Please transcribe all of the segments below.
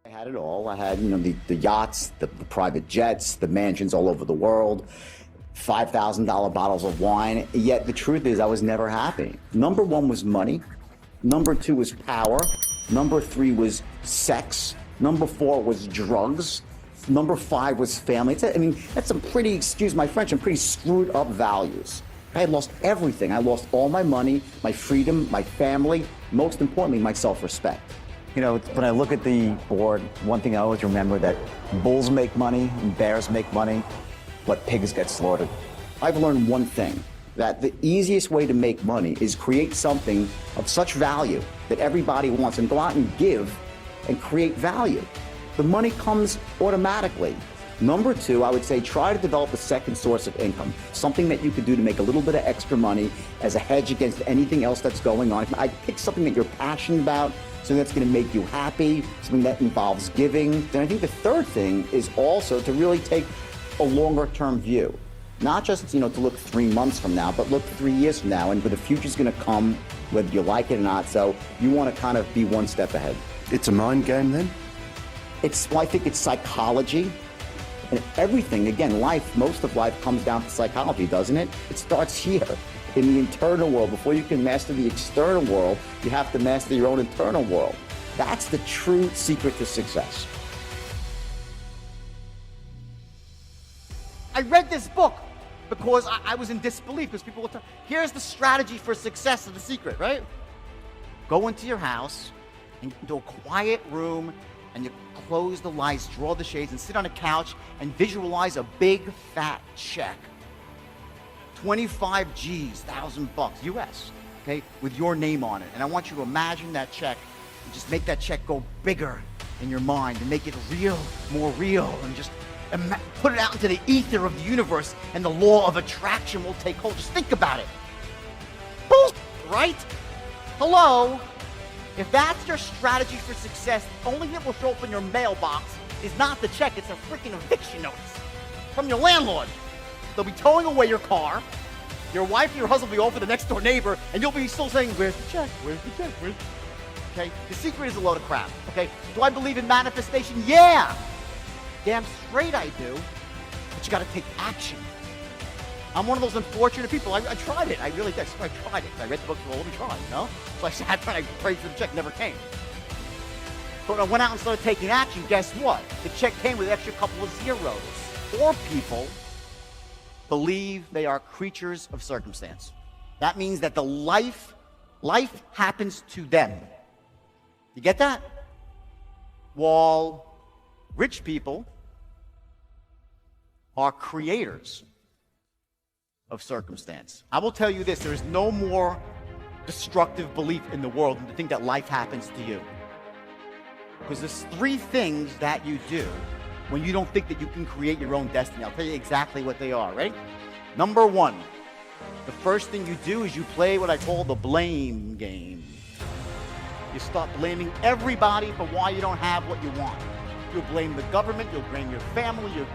I had it all. I had, the yachts, the private jets, the mansions all over the world, $5,000 bottles of wine. Yet the truth is I was never happy. Number one was money. Number two was power. Number three was sex. Number four was drugs. Number five was family. That's some pretty, excuse my French, some pretty screwed up values. I had lost everything. I lost all my money, my freedom, my family, most importantly, my self-respect. When I look at the board, one thing I always remember that bulls make money and bears make money, but pigs get slaughtered. I've learned one thing, that the easiest way to make money is create something of such value that everybody wants and go out and give and create value. The money comes automatically. Number two, I would say try to develop a second source of income, something that you could do to make a little bit of extra money as a hedge against anything else that's going on. I pick something that you're passionate about, something that's going to make you happy, something that involves giving. And I think the third thing is also to really take a longer term view. Not just, to look 3 months from now, but look 3 years from now, and where the future's going to come, whether you like it or not. So you want to kind of be one step ahead. It's a mind game then? I think it's psychology. And everything, again, most of life comes down to psychology, doesn't it? It starts here, in the internal world. Before you can master the external world, you have to master your own internal world. That's the true secret to success. I read this book because I was in disbelief, because people would tell, here's the strategy for success and the secret, right? Go into your house and into a quiet room, and you close the lights, draw the shades, and sit on a couch and visualize a big fat check. 25 G's, $1,000 US, okay, with your name on it. And I want you to imagine that check and just make that check go bigger in your mind and make it real, more real, and just put it out into the ether of the universe, and the law of attraction will take hold. Just think about it. Bullshit, right? Hello? If that's your strategy for success, the only thing that will show up in your mailbox is not the check, it's a freaking eviction notice from your landlord. They'll be towing away your car, your wife and your husband will be over the next door neighbor, and you'll be still saying, where's the check, where's the check, where's the check? Okay, the secret is a load of crap, okay? Do I believe in manifestation? Yeah! Damn straight I do, but you gotta take action. I'm one of those unfortunate people. I tried it. I really did. I tried it. I read the book, well, let me try, So I sat there and I prayed for the check, never came. But when I went out and started taking action, guess what? The check came with an extra couple of zeros. Or people believe they are creatures of circumstance. That means that the life happens to them. You get that? While rich people are creators of circumstance. I will tell you this, there is no more destructive belief in the world than to think that life happens to you. Because there's 3 things that you do when you don't think that you can create your own destiny. I'll tell you exactly what they are, right? Number 1, the first thing you do is you play what I call the blame game. You start blaming everybody for why you don't have what you want. You'll blame the government, you'll blame your family, you'll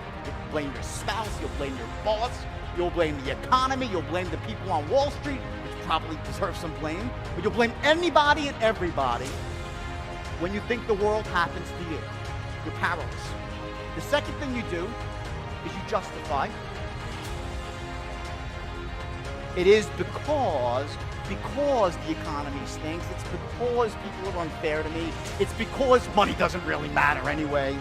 blame your spouse, you'll blame your boss, you'll blame the economy, you'll blame the people on Wall Street, which probably deserve some blame, but you'll blame anybody and everybody when you think the world happens to you. You're powerless. The second thing you do is you justify. It is because the economy stinks. It's because people are unfair to me. It's because money doesn't really matter anyway.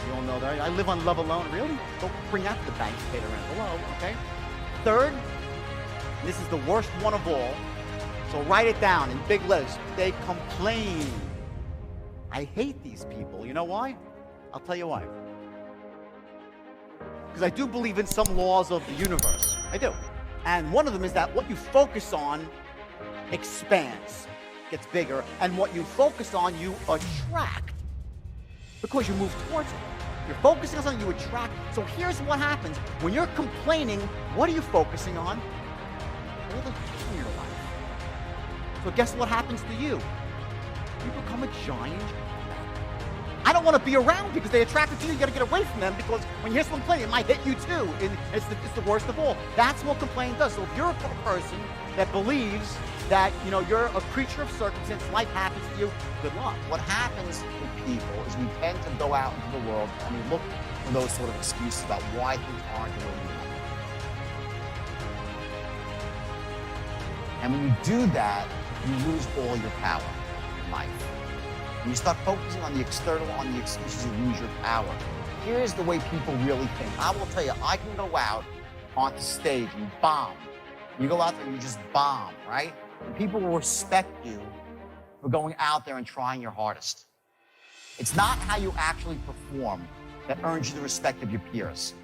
You all know that. I live on love alone. Really? Don't bring that to the bank to pay the rent. Hello, okay? Third, this is the worst one of all, so write it down in big letters. They complain. I hate these people. You know why? I'll tell you why. Because I do believe in some laws of the universe. I do. And one of them is that what you focus on expands, gets bigger, and what you focus on, you attract. Because you move towards it. You're focusing on something you attract. So here's what happens. When you're complaining, what are you focusing on? All the hate in your life. So guess what happens to you? You become a giant. I don't want to be around you because they attracted to you. You got to get away from them because when you hear someone complaining, it might hit you too. And it's the worst of all. That's what complaining does. So if you're a person that believes that, you're a creature of circumstance, life happens to you, good luck. What happens with people is we tend to go out into the world and we look for those sort of excuses about why things aren't the way we want. And when you do that, you lose all your power in life. When you start focusing on the external, on the excuses, you lose your power. Here's the way people really think. I will tell you, I can go out onto stage and bomb. You go out there and you just bomb, right? And people will respect you for going out there and trying your hardest. It's not how you actually perform that earns you the respect of your peers.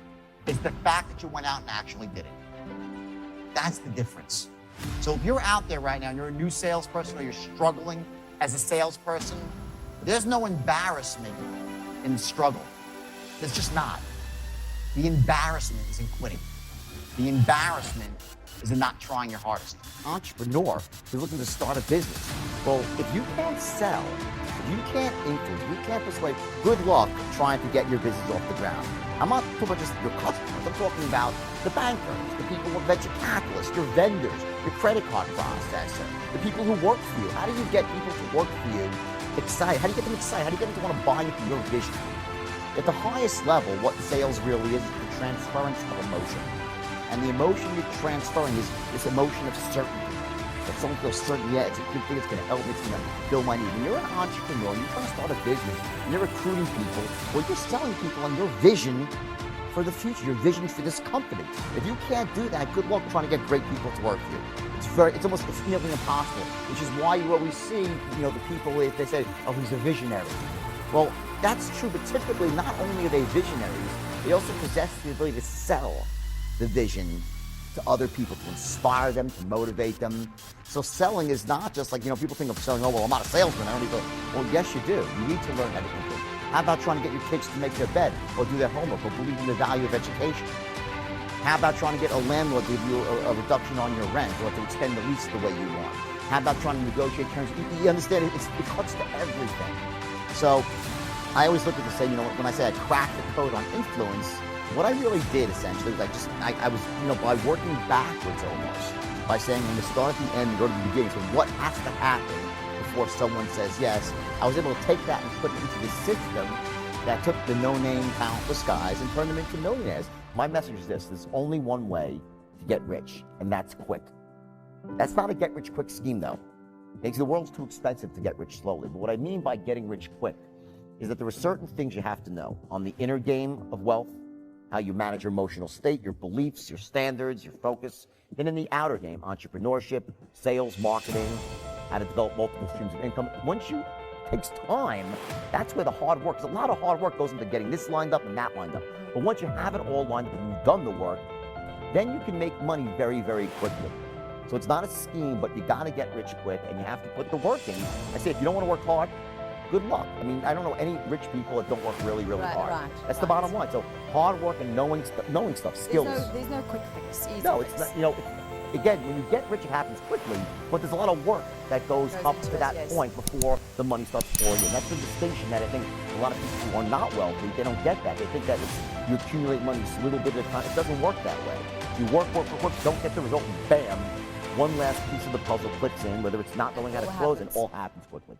It's the fact that you went out and actually did it. That's the difference. So if you're out there right now and you're a new salesperson or you're struggling as a salesperson, there's no embarrassment in the struggle. There's just not. The embarrassment is in quitting. The embarrassment is in not trying your hardest. Entrepreneur who's looking to start a business. Well, if you can't sell, if you can't influence, you can't persuade, good luck trying to get your business off the ground. I'm not talking about just your customers. I'm talking about the bankers, the people with venture capitalists, your vendors, your credit card processor, the people who work for you. How do you get people to work for you excited? How do you get them excited? How do you get them to want to buy into your vision? At the highest level, what sales really is the transference of emotion. And the emotion you're transferring is this emotion of certainty. That someone feels certain, yeah, it's a good thing, it's going to help me, it's going to fill my need. When you're an entrepreneur, you're trying to start a business, and you're recruiting people, well, you're selling people on your vision for the future, your vision for this company. If you can't do that, good luck trying to get great people to work for you. It's almost nearly impossible, which is why you always see, the people, if they say, oh, he's a visionary. Well, that's true, but typically not only are they visionaries, they also possess the ability to sell the vision to other people, to inspire them, to motivate them. So selling is not just like, people think of selling, oh, well, I'm not a salesman, I don't need to. Well, yes, you do. You need to learn how to do it. How about trying to get your kids to make their bed or do their homework or believe in the value of education? How about trying to get a landlord to give you a reduction on your rent or to extend the lease the way you want? How about trying to negotiate terms? You understand, it cuts to everything. So I always look at this and say, when I say I cracked the code on influence, what I really did essentially was I was, by working backwards almost, by saying when you start at the end and go to the beginning, so what has to happen before someone says yes, I was able to take that and put it into the system that took the no-name talentless guys and turned them into millionaires. My message is this: there's only one way to get rich, and that's quick. That's not a get-rich-quick scheme, though. Because the world's too expensive to get rich slowly. But what I mean by getting rich quick is that there are certain things you have to know on the inner game of wealth, how you manage your emotional state, your beliefs, your standards, your focus. Then in the outer game, entrepreneurship, sales, marketing, how to develop multiple streams of income. Once you takes time, that's where the hard work, because a lot of hard work goes into getting this lined up and that lined up. But once you have it all lined up and you've done the work, then you can make money very, very quickly. So it's not a scheme, but you got to get rich quick and you have to put the work in. I say if you don't want to work hard, good luck. I mean, I don't know any rich people that don't work really, really hard. That's the bottom line. So hard work and knowing stuff, skills. There's no quick fix. No, it's not, again, when you get rich, it happens quickly, but there's a lot of work that goes up to that point before the money starts pouring in. That's the distinction that I think a lot of people who are not wealthy, they don't get that. They think that you accumulate money just a little bit at a time. It doesn't work that way. You work, don't get the result, and bam, one last piece of the puzzle clicks in, whether it's not knowing how to close, it all happens quickly.